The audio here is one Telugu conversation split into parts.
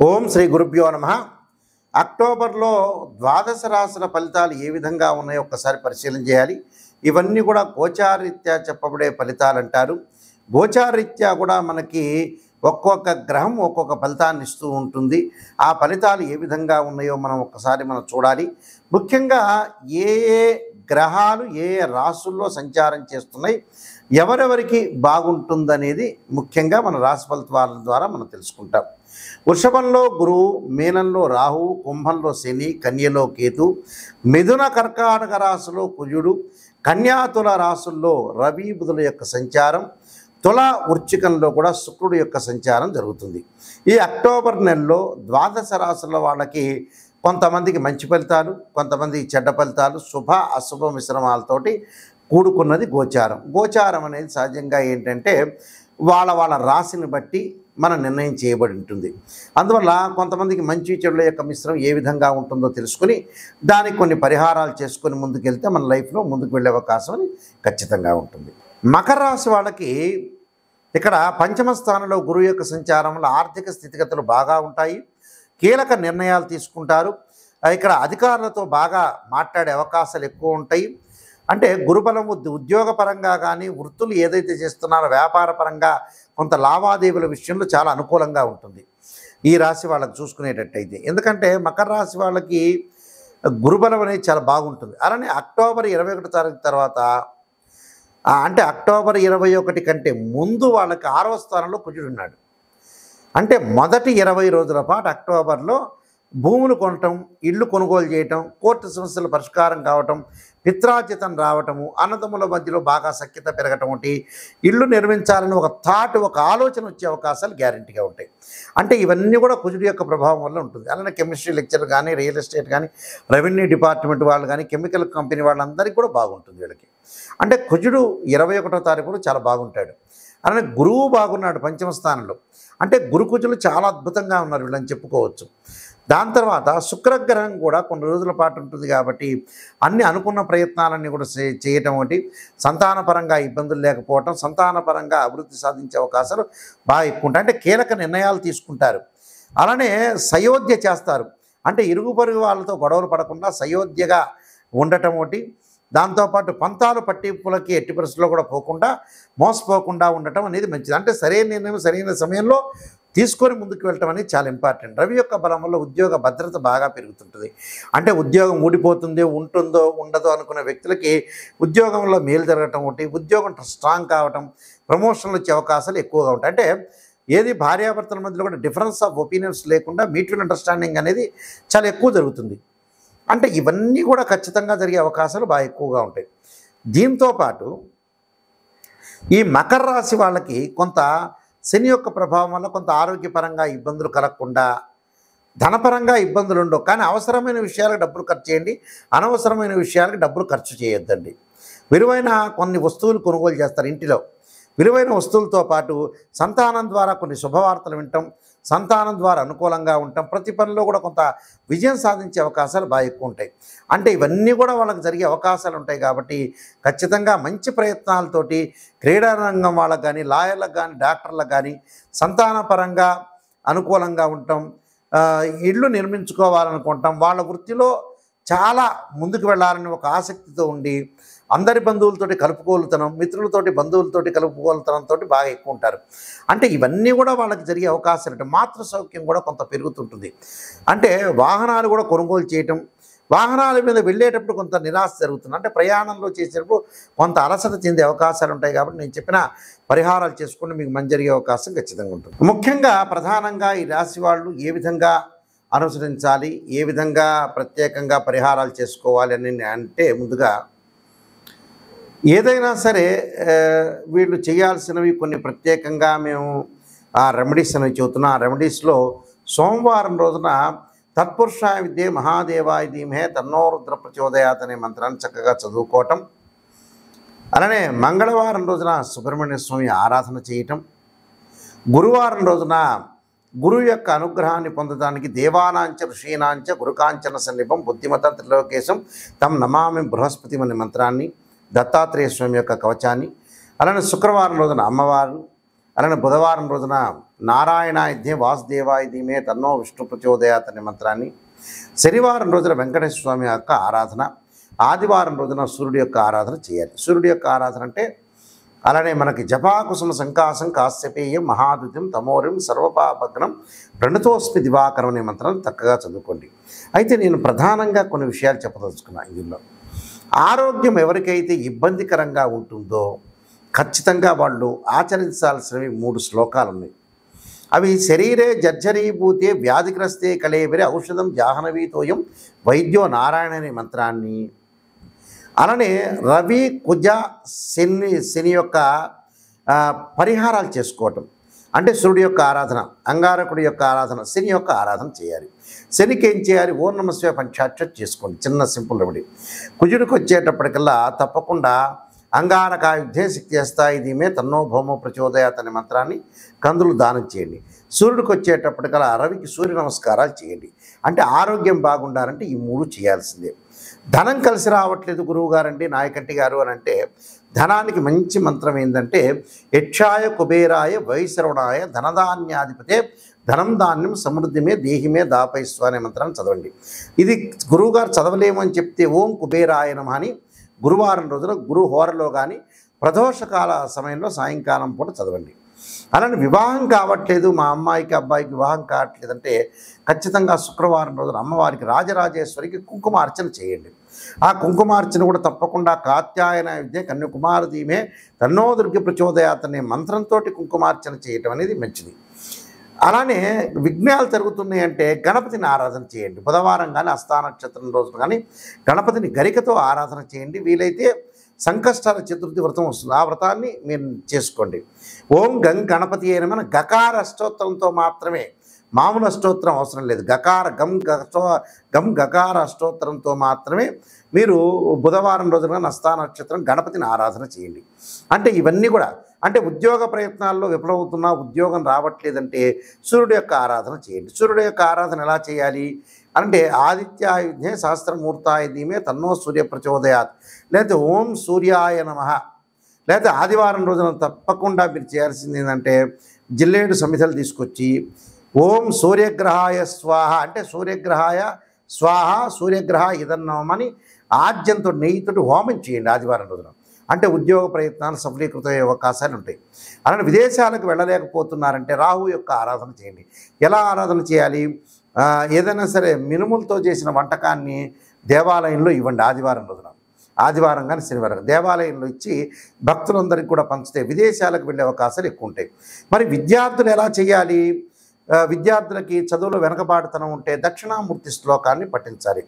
ఓం శ్రీ గురుభ్యో నమః. అక్టోబర్లో ద్వాదశ రాశుల ఫలితాలు ఏ విధంగా ఉన్నాయో ఒక్కసారి పరిశీలన చేయాలి. ఇవన్నీ కూడా గోచారరీత్యా చెప్పబడే ఫలితాలు అంటారు. గోచారరీత్యా కూడా మనకి ఒక్కొక్క గ్రహం ఒక్కొక్క ఫలితాన్ని ఇస్తూ ఉంటుంది. ఆ ఫలితాలు ఏ విధంగా ఉన్నాయో మనం చూడాలి. ముఖ్యంగా ఏ ఏ గ్రహాలు ఏ ఏ రాశుల్లో సంచారం చేస్తున్నాయి, ఎవరెవరికి బాగుంటుందనేది ముఖ్యంగా మన రాశి ఫలితాల ద్వారా మనం తెలుసుకుంటాం. వృషభంలో గురువు, మీనంలో రాహువు, కుంభంలో శని, కన్యలో కేతు, మిథున కర్కాటక రాశిలో కుజుడు, కన్యాతుల రాశుల్లో రవి బుధుల యొక్క సంచారం, తుల వృశ్చికంలో కూడా శుక్రుడు యొక్క సంచారం జరుగుతుంది. ఈ అక్టోబర్ నెలలో ద్వాదశ రాశుల వాళ్ళకి కొంతమందికి మంచి ఫలితాలు, కొంతమందికి చెడ్డ ఫలితాలు, శుభ అశుభ మిశ్రమాలతోటి కూడుకున్నది గోచారం. గోచారం అనేది సహజంగా ఏంటంటే వాళ్ళ రాశిని బట్టి మన నిర్ణయం చేయబడి ఉంటుంది. అందువల్ల కొంతమందికి మంచి చెడుల యొక్క మిశ్రమం ఏ విధంగా ఉంటుందో తెలుసుకుని దానికి కొన్ని పరిహారాలు చేసుకొని ముందుకెళ్తే మన లైఫ్లో ముందుకు వెళ్ళే అవకాశం అని ఖచ్చితంగా ఉంటుంది. మకర రాశి వాళ్ళకి ఇక్కడ పంచమ స్థానంలో గురువు యొక్క సంచారంలో ఆర్థిక స్థితిగతులు బాగా ఉంటాయి. కీలక నిర్ణయాలు తీసుకుంటారు. ఇక్కడ అధికారులతో బాగా మాట్లాడే అవకాశాలు ఎక్కువ ఉంటాయి. అంటే గురుబలం ఉద్యోగపరంగా కానీ వృత్తులు ఏదైతే చేస్తున్నారో వ్యాపార పరంగా కొంత లావాదేవీల విషయంలో చాలా అనుకూలంగా ఉంటుంది ఈ రాశి వాళ్ళకి చూసుకునేటట్టయితే. ఎందుకంటే మకర రాశి వాళ్ళకి గురుబలం అనేది చాలా బాగుంటుంది. అలానే అక్టోబర్ 21 తారీఖు తర్వాత అంటే అక్టోబర్ 21 కంటే ముందు వాళ్ళకి 6వ స్థానంలో కుజుడు ఉన్నాడు. అంటే మొదటి 20 రోజుల పాటు అక్టోబర్లో భూములు కొనటం, ఇళ్ళు కొనుగోలు చేయటం, కోర్టు సమస్యల పరిష్కారం కావటం, పిత్రార్జితం రావటము, అన్నదమ్ముల మధ్యలో బాగా సఖ్యత పెరగటం వంటి ఇళ్ళు నిర్మించాలని ఒక థాట్, ఒక ఆలోచన వచ్చే అవకాశాలు గ్యారెంటీగా ఉంటాయి. అంటే ఇవన్నీ కూడా కుజుడు యొక్క ప్రభావం వల్ల ఉంటుంది. అలానే కెమిస్ట్రీ లెక్చర్ కానీ, రియల్ ఎస్టేట్ కానీ, రెవెన్యూ డిపార్ట్మెంట్ వాళ్ళు కానీ, కెమికల్ కంపెనీ వాళ్ళందరికీ కూడా బాగుంటుంది వీళ్ళకి. అంటే కుజుడు 21వ తారీఖు చాలా బాగుంటాడు. అలానే గురువు బాగున్నాడు పంచమ స్థానంలో. అంటే గురుకుజులు చాలా అద్భుతంగా ఉన్నారు వీళ్ళని చెప్పుకోవచ్చు. దాని తర్వాత శుక్రగ్రహం కూడా కొన్ని రోజుల పాటు ఉంటుంది కాబట్టి అన్ని అనుకున్న ప్రయత్నాలన్నీ కూడా చేయటం ఒకటి, సంతానపరంగా ఇబ్బందులు లేకపోవటం, సంతానపరంగా అభివృద్ధి సాధించే అవకాశాలు బాగా ఎక్కువ ఉంటాయి. అంటే కీలక నిర్ణయాలు తీసుకుంటారు. అలానే సయోధ్య చేస్తారు. అంటే ఇరుగు పొరుగు వాళ్ళతో గొడవలు పడకుండా సయోధ్యగా ఉండటం ఒకటి. దాంతోపాటు పంతాలు పట్టింపులకి ఎట్టి పరిస్థితుల్లో కూడా పోకుండా మోసపోకుండా ఉండటం అనేది మంచిది. అంటే సరైన నిర్ణయం సరైన సమయంలో తీసుకొని ముందుకు వెళ్ళటం అనేది చాలా ఇంపార్టెంట్. రవి యొక్క బలం వల్ల ఉద్యోగ భద్రత బాగా పెరుగుతుంటుంది. అంటే ఉద్యోగం ఊడిపోతుంది, ఉంటుందో ఉండదో అనుకునే వ్యక్తులకి ఉద్యోగంలో మేలు జరగటం ఒకటి, ఉద్యోగం స్ట్రాంగ్ కావటం, ప్రమోషన్లు వచ్చే అవకాశాలు ఎక్కువగా ఉంటాయి. అంటే ఏది భార్యాభర్తల మధ్యలో కూడా డిఫరెన్స్ ఆఫ్ ఒపీనియన్స్ లేకుండా మ్యూచువల్ అండర్స్టాండింగ్ అనేది చాలా ఎక్కువ జరుగుతుంది. అంటే ఇవన్నీ కూడా ఖచ్చితంగా జరిగే అవకాశాలు బాగా ఎక్కువగా ఉంటాయి. దీంతోపాటు ఈ మకర రాశి వాళ్ళకి కొంత శని యొక్క ప్రభావం వల్ల కొంత ఆరోగ్యపరంగా ఇబ్బందులు కలగకుండా, ధనపరంగా ఇబ్బందులు ఉండవు. కానీ అవసరమైన విషయాలకు డబ్బులు ఖర్చు చేయండి, అనవసరమైన విషయాలకు డబ్బులు ఖర్చు చేయొద్దండి. విలువైన కొన్ని వస్తువులు కొనుగోలు చేస్తారు. ఇంటిలో విలువైన వస్తువులతో పాటు సంతానం ద్వారా కొన్ని శుభవార్తలు వినటం, సంతానం ద్వారా అనుకూలంగా ఉండటం, ప్రతి పనిలో కూడా కొంత విజయం సాధించే అవకాశాలు బాగా ఎక్కువ ఉంటాయి. అంటే ఇవన్నీ కూడా వాళ్ళకి జరిగే అవకాశాలు ఉంటాయి కాబట్టి ఖచ్చితంగా మంచి ప్రయత్నాలతోటి క్రీడారంగం వాళ్ళకు కానీ, లాయర్లకు కానీ, డాక్టర్లకు కానీ సంతానపరంగా అనుకూలంగా ఉండటం, ఇళ్ళు నిర్మించుకోవాలనుకుంటాం, వాళ్ళ వృత్తిలో చాలా ముందుకు వెళ్ళాలని ఒక ఆసక్తితో ఉండి అందరి బంధువులతోటి కలుపుకోలుతనం, మిత్రులతోటి బంధువులతోటి కలుపుకోలుతనంతో బాగా ఎక్కువ ఉంటారు. అంటే ఇవన్నీ కూడా వాళ్ళకి జరిగే అవకాశాలు ఉంటాయి. మాతృ సౌఖ్యం కూడా కొంత పెరుగుతుంటుంది. అంటే వాహనాలు కూడా కొనుగోలు చేయటం, వాహనాల మీద వెళ్ళేటప్పుడు కొంత నిరాశ జరుగుతుంది. అంటే ప్రయాణంలో చేసేటప్పుడు కొంత అలసట చెందే అవకాశాలు ఉంటాయి. కాబట్టి నేను చెప్పిన పరిహారాలు చేసుకుంటే మీకు మంచి జరిగే అవకాశం ఖచ్చితంగా ఉంటుంది. ముఖ్యంగా ప్రధానంగా ఈ రాశి వాళ్ళు ఏ విధంగా అనుసరించాలి, ఏ విధంగా ప్రత్యేకంగా పరిహారాలు చేసుకోవాలి అని అంటే ముందుగా ఏదైనా సరే వీళ్ళు చేయాల్సినవి కొన్ని ప్రత్యేకంగా మేము ఆ రెమెడీస్ అనేవి చెబుతున్నాం. ఆ రెమెడీస్లో సోమవారం రోజున తత్పురుషాయ విద్యే మహాదేవాయ ధీమహే తన్నో రుద్ర ప్రచోదయాత్ అనే మంత్రాన్ని చక్కగా చదువుకోవటం, అలానే మంగళవారం రోజున సుబ్రహ్మణ్య స్వామి ఆరాధన చేయటం, గురువారం రోజున గురువు యొక్క అనుగ్రహాన్ని పొందడానికి దేవానాంచ ఋషీనాంచ గురుకాంచన సన్నిపం బుద్ధిమత త్రిలోకేశం తం నమామి బృహస్పతి అనే మంత్రాన్ని, దత్తాత్రేయ స్వామి యొక్క కవచాన్ని, అలానే శుక్రవారం రోజున అమ్మవారు, అలానే బుధవారం రోజున నారాయణాయుధ్యే వాసుదేవాయ ధీమే తన్నో విష్ణు ప్రచోదయాత్ అనే మంత్రాన్ని, శనివారం రోజున వెంకటేశ్వర స్వామి యొక్క ఆరాధన, ఆదివారం రోజున సూర్యుడి యొక్క ఆరాధన చేయాలి. సూర్యుడి యొక్క ఆరాధన అంటే అలానే మనకి జపాకుసుమ సంకాసం కాశ్యపేయం మహాద్యుతిం తమోరిం సర్వపాపగ్నం ప్రణతోస్మి దివాకరం అనే మంత్రాన్ని చక్కగా చదువుకోండి. అయితే నేను ప్రధానంగా కొన్ని విషయాలు చెప్పదలుచుకున్నాను. ఇందులో ఆరోగ్యం ఎవరికైతే ఇబ్బందికరంగా ఉంటుందో ఖచ్చితంగా వాళ్ళు ఆచరించాల్సినవి 3 శ్లోకాలు ఉన్నాయి. అవి శరీరే జర్జరీభూతే వ్యాధిగ్రస్తే కళేబరి ఔషధం జాహ్నవీతోయం వైద్యో నారాయణ అనే మంత్రాన్ని, అలానే రవి కుజ శని యొక్క పరిహారాలు చేసుకోవటం అంటే సూర్యుడి యొక్క ఆరాధన, అంగారకుడి యొక్క ఆరాధన, శని యొక్క ఆరాధన చేయాలి. శనికి ఏం చేయాలి? ఓం నమః శివాయ పంచాక్షరి చేసుకోండి, చిన్న సింపుల్ రెమెడీ. కుజుడికి వచ్చేటప్పటికల్లా తప్పకుండా అంగారకాయుద్ధే శక్తిస్తాయి ధీమే తన్నో భౌమో ప్రచోదయాత్ అనే మంత్రాన్ని కందులు దానం చేయండి. సూర్యుడికి వచ్చేటప్పటికల్లా రవికి సూర్య నమస్కారాలు చేయండి. అంటే ఆరోగ్యం బాగుండాలంటే ఈ 3 చేయాల్సిందే. ధనం కలిసి రావట్లేదు గురువు గారండి, నాయకంటి గారు అని అంటే ధనానికి మంచి మంత్రం ఏంటంటే యక్షాయ కుబేరాయ వైశ్రవణాయ ధనధాన్యాధిపతే ధనం ధాన్యం సమృద్ధిమే దేహిమే దాపైస్వ అనే మంత్రాన్ని చదవండి. ఇది గురువుగారు చదవలేము అని చెప్తే ఓం కుబేరాయ నమః అని గురువారం రోజున గురు హోరలో కానీ ప్రదోషకాల సమయంలో సాయంకాలం పూట చదవండి. అలానే వివాహం కావట్లేదు, మా అమ్మాయికి అబ్బాయికి వివాహం కావట్లేదంటే ఖచ్చితంగా శుక్రవారం రోజున అమ్మవారికి రాజరాజేశ్వరికి కుంకుమార్చన చేయండి. ఆ కుంకుమార్చన కూడా తప్పకుండా కాత్యాయన విద్య కన్యాకుమార ధీమే తన్నో దుర్గ ప్రచోదయాత్ అనే మంత్రంతో కుంకుమార్చన చేయటం అనేది మంచిది. అలానే విఘ్నాలు జరుగుతున్నాయి అంటే గణపతిని ఆరాధన చేయండి. బుధవారం కానీ హస్తా నక్షత్రం రోజున కానీ గణపతిని గరికతో ఆరాధన చేయండి. వీలైతే సంకష్టాల చతుర్థి వ్రతం వస్తుంది, ఆ వ్రతాన్ని మీరు చేసుకోండి. ఓం గం గణపతి అయిన మన గకార అష్టోత్తరంతో మాత్రమే, మామూలు అష్టోత్తరం అవసరం లేదు. గం గకార అష్టోత్తరంతో మాత్రమే మీరు బుధవారం రోజున హస్తా నక్షత్రం గణపతిని ఆరాధన చేయండి. అంటే ఇవన్నీ కూడా అంటే ఉద్యోగ ప్రయత్నాల్లో విఫలమవుతున్నా, ఉద్యోగం రావట్లేదంటే సూర్యుడి యొక్క ఆరాధన చేయండి. సూర్యుడి యొక్క ఆరాధన ఎలా చేయాలి అంటే ఆదిత్యాయుధ్యే సహస్రమూర్తాయ ధీమే తన్నో సూర్య ప్రచోదయాత్, లేకపోతే ఓం సూర్యాయ నమః, లేకపోతే ఆదివారం రోజున తప్పకుండా మీరు చేయాల్సింది ఏంటంటే జిల్లేడు సమిధలు తీసుకొచ్చి ఓం సూర్యగ్రహాయ స్వాహ అంటే సూర్యగ్రహాయ స్వాహ సూర్యగ్రహ ఇదన్నమని ఆజ్యంతో నెయ్యితో హోమం చేయండి ఆదివారం రోజున. అంటే ఉద్యోగ ప్రయత్నాలు సఫలీకృతమయ్యే అవకాశాలు ఉంటాయి. అలానే విదేశాలకు వెళ్ళలేకపోతున్నారంటే రాహు యొక్క ఆరాధన చేయండి. ఎలా ఆరాధన చేయాలి? ఏదైనా సరే మినుములతో చేసిన వంటకాన్ని దేవాలయంలో ఇవ్వండి ఆదివారం రోజున. ఆదివారం కానీ శనివారం దేవాలయంలో ఇచ్చి భక్తులందరికీ కూడా పంచితే విదేశాలకు వెళ్ళే అవకాశాలు ఎక్కువ ఉంటాయి. మరి విద్యార్థులు ఎలా చేయాలి? విద్యార్థులకి చదువులో వెనకబాటుతనం ఉంటే దక్షిణామూర్తి శ్లోకాన్ని పఠించాలి.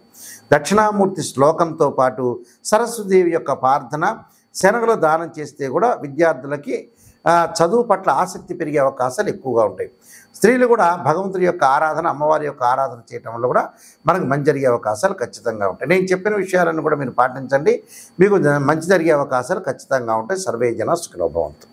దక్షిణామూర్తి శ్లోకంతో పాటు సరస్వతీదేవి యొక్క ప్రార్థన, శనగలు దానం చేస్తే కూడా విద్యార్థులకి చదువు పట్ల ఆసక్తి పెరిగే అవకాశాలు ఎక్కువగా ఉంటాయి. స్త్రీలు కూడా భగవంతుడి యొక్క ఆరాధన, అమ్మవారి యొక్క ఆరాధన చేయటం వల్ల కూడా మనకు మంచి జరిగే అవకాశాలు ఖచ్చితంగా ఉంటాయి. నేను చెప్పిన విషయాలను కూడా మీరు పాటించండి, మీకు మంచి జరిగే అవకాశాలు ఖచ్చితంగా ఉంటాయి. సర్వే జన సుఖినో భవంతు.